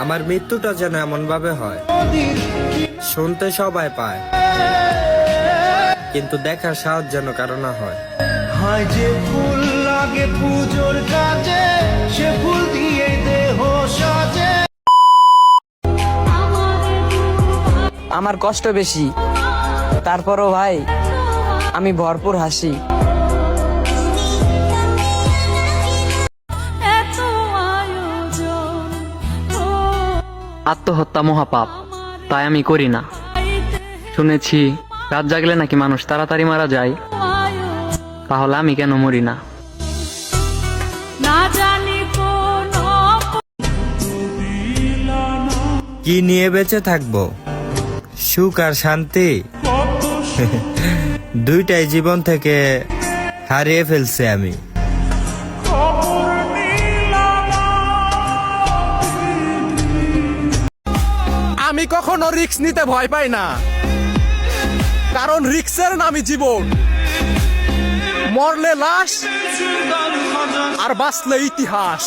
আমার মৃত্যুটা যেন এমন ভাবে হয়, শুনতে সবাই পায়, কিন্তু দেখার সাহস যেন কারো না হয়। হয় যে ফুল লাগে পুজোর কাজে, সে ফুল দিয়ে দেহ সাজে। আমার কষ্ট বেশি, তারপরও ভাই আমি ভরপুর হাসি। আত্মহত্যা মহাপাপ, তাই আমি করি না। শুনেছি রাত জাগলে নাকি মানুষ তাড়াতাড়ি মারা যায়, তাহলে আমি কেন মরি না? কি নিয়ে বেঁচে থাকবো, সুখ আর শান্তি? দুইটাই জীবন থেকে হারিয়ে ফেলছি আমি। আমি কখনো রিস্ক নিতে ভয় পাই না, কারণ রিস্কের নামই জীবন। মরলে লাশ আর বাঁচলে ইতিহাস।